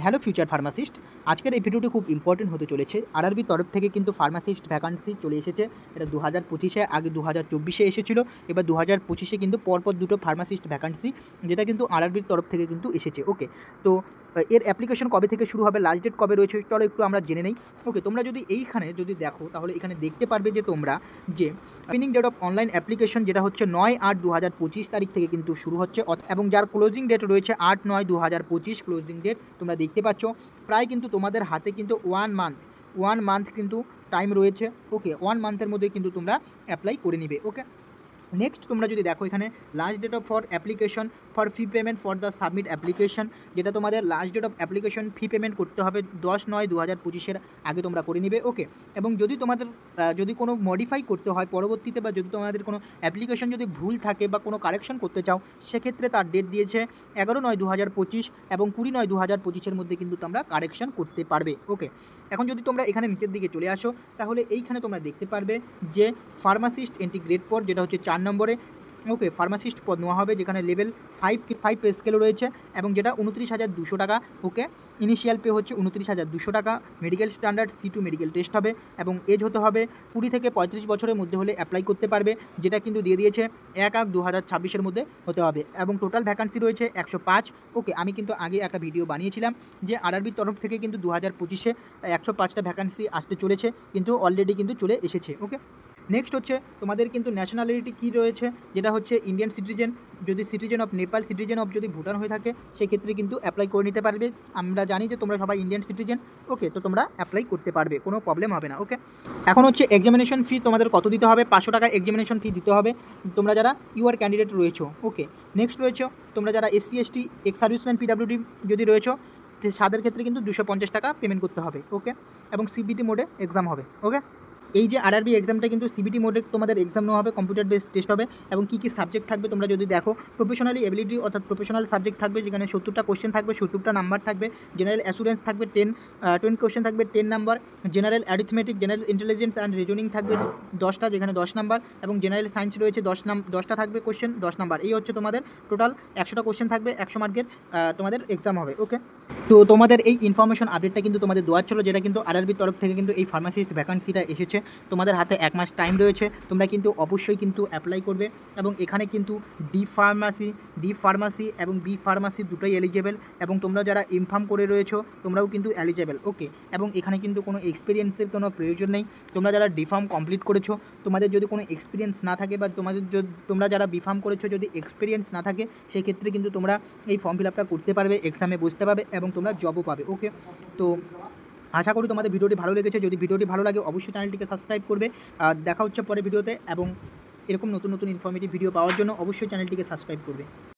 Hello future pharmacist, আজকের এই ভিডিওটি খুব ইম্পর্টেন্ট হতে চলেছে। আরআরবি তরফ থেকে কিন্তু ফার্মাসিস্ট ভ্যাকান্সি চলে এসেছে। এটা 2025-এ, আগে 2024-এ এসেছিলো, এবার 2025-এ কিন্তু পরপর দুটো ফার্মাসিস্ট ভ্যাকান্সি, যেটা কিন্তু আরআরবির তরফ থেকে কিন্তু এসেছে। ওকে, তো এর অ্যাপ্লিকেশন কবে থেকে শুরু হবে, লাস্ট ডেট কবে রয়েছে, চলো একটু আমরা জেনে নেই। ওকে, তোমরা যদি এইখানে যদি দেখো তাহলে এখানে দেখতে পারবে যে তোমরা যে opening date of online application যেটা হচ্ছে 9/8/2025 তারিখ থেকে কিন্তু শুরু হচ্ছে, এবং যার ক্লোজিং ডেট রয়েছে 8/9/2025 ক্লোজিং ডেট তোমরা দেখতে পাচ্ছ। প্রায় কিন্তু তোমাদের হাতে কিন্তু ওয়ান মান্থ কিন্তু টাইম রয়েছে। ওকে, 1 মান্থের মধ্যে কিন্তু তোমরা অ্যাপ্লাই করে নিবে। ওকে, নেক্সট তোমরা যদি দেখো এখানে last date of for application for fee payment for the submit application, যেটা তোমাদের last date of application fee payment করতে হবে 10/9/2025-এর আগে তোমরা করে নিবে। ওকে, এবং যদি তোমাদের যদি কোনো মডিফাই করতে হয় পরবর্তীতে, বা যদি তোমাদের কোনো অ্যাপ্লিকেশন যদি ভুল থাকে বা কোনো কারেকশন করতে চাও, সেক্ষেত্রে তার ডেট দিয়েছে 11/9/2025 এবং 20/9/2025-এর মধ্যে কিন্তু তোমরা কারেকশন করতে পারবে। ওকে, এখন যদি তোমরা এখানে নিচের দিকে চলে আসো তাহলে এইখানে তোমরা দেখতে পারবে যে ফার্মাসিস্ট এন্ট্রি গ্রেড পদ, যেটা হচ্ছে 4 নম্বরে। ওকে, ফার্মাসিস্ট পদ নেওয়া হবে, যেখানে লেভেল 5 পে স্কেলও রয়েছে, এবং যেটা 29,200 টাকা। ওকে, ইনিশিয়াল পে হচ্ছে 29,200 টাকা। Medical standard C2 medical test হবে, এবং এজ হতে হবে 20 থেকে 35 বছরের মধ্যে হলে অ্যাপ্লাই করতে পারবে, যেটা কিন্তু দিয়ে দিয়েছে 1/8/2026-এর মধ্যে হতে হবে, এবং টোটাল ভ্যাকান্সি রয়েছে 105। ওকে, আমি কিন্তু আগে একটা ভিডিও বানিয়েছিলাম যে আরআরবির তরফ থেকে কিন্তু 2025-এ 105টা ভ্যাকান্সি আসতে চলেছে, কিন্তু অলরেডি কিন্তু চলে এসেছে। ওকে, নেক্সট হচ্ছে তোমাদের কিন্তু ন্যাশনালিটি কী রয়েছে, যেটা হচ্ছে ইন্ডিয়ান সিটিজেন। যদি citizen of Nepal, citizen of যদি ভুটান হয়ে থাকে, সেক্ষেত্রে কিন্তু অ্যাপ্লাই করে নিতে পারবে। আমরা জানি যে তোমরা সবাই ইন্ডিয়ান সিটিজেন। ওকে, তো তোমরা অ্যাপ্লাই করতে পারবে, কোনো প্রবলেম হবে না। ওকে, এখন হচ্ছে এক্সামিনেশন ফি তোমাদের কত দিতে হবে, 500 টাকা এক্সামিনেশন ফি দিতে হবে তোমরা যারা ইউআর ক্যান্ডিডেট রয়েছো। ওকে, নেক্সট রয়েছে তোমরা যারা SC ST ex serviceman PWD যদি রয়েছো, তাদের ক্ষেত্রে কিন্তু 250 টাকা পেমেন্ট করতে হবে। ওকে, এবং CBT মোডে এক্সাম হবে। ওকে, এই যে আরআরবি এক্সামটা কিন্তু CBT মোডে তোমাদের এক্সাম নেওয়া হবে, কম্পিউটার বেসড টেস্ট হবে, এবং কী কী সাবজেক্ট থাকবে তোমরা যদি দেখো, প্রফেশনালি এবিলিটি অর্থাৎ প্রফেশনাল সাবজেক্ট থাকবে, যেখানে 70টা কোশ্চেন থাকবে, 70টা নাম্বার থাকবে। জেনারেল অ্যাসুরেন্স থাকবে 20 কোশ্চেন থাকবে, 10 number. General arithmetic, general intelligence and reasoning থাকবে 10টা, যেখানে 10 নাম্বার, এবং জেনারেল সায়েন্স রয়েছে 10টা থাকবে কোশ্চেন, 10 নাম্বার। এই হচ্ছে তোমাদের টোটাল 100টা কোশ্চেন থাকবে, 100 মার্কের তোমাদের এক্সাম হবে। ওকে, তো তোমাদের এই ইনফরমেশন আপডেটটা কিন্তু তোমাদের দেওয়ার ছিল, যেটা কিন্তু আরআরবির তরফ থেকে কিন্তু এই ফার্মাসিস্ট ভ্যাকান্সিটা এসেছে। তোমাদের হাতে 1 মাস টাইম রয়েছে, তোমরা কিন্তু অবশ্যই কিন্তু অ্যাপ্লাই করবে। এবং এখানে কিন্তু ডি ফার্মাসি এবং বি ফার্মাসি দুটোই এলিজেবল, এবং তোমরা যারা ইনফার্ম করে রয়েছো তোমরাও কিন্তু এলিজেবল। ওকে, এবং এখানে কিন্তু কোনো এক্সপিরিয়েন্সের কোনো প্রয়োজন নেই। তোমরা যারা ডিফার্ম কমপ্লিট করেছো, তোমাদের যদি কোনো এক্সপিরিয়েন্স না থাকে, বা তোমরা যারা বিফার্ম করেছো যদি এক্সপিরিয়েন্স না থাকে, সেক্ষেত্রে কিন্তু তোমরা এই ফর্ম ফিল আপটা করতে পারবে, এক্সামে বসতে পারবে, এবং তোমরা জবও পাবে। ওকে, তো আশা করি তোমাদের ভিডিওটি ভালো লেগেছে। যদি ভিডিওটি ভালো লাগে অবশ্যই চ্যানেলটিকে সাবস্ক্রাইব করবে। দেখা হচ্ছে পরে ভিডিওতে, এবং এরকম নতুন নতুন ইনফরমেটিভ ভিডিও পাওয়ার জন্য অবশ্যই চ্যানেলটিকে সাবস্ক্রাইব করবে।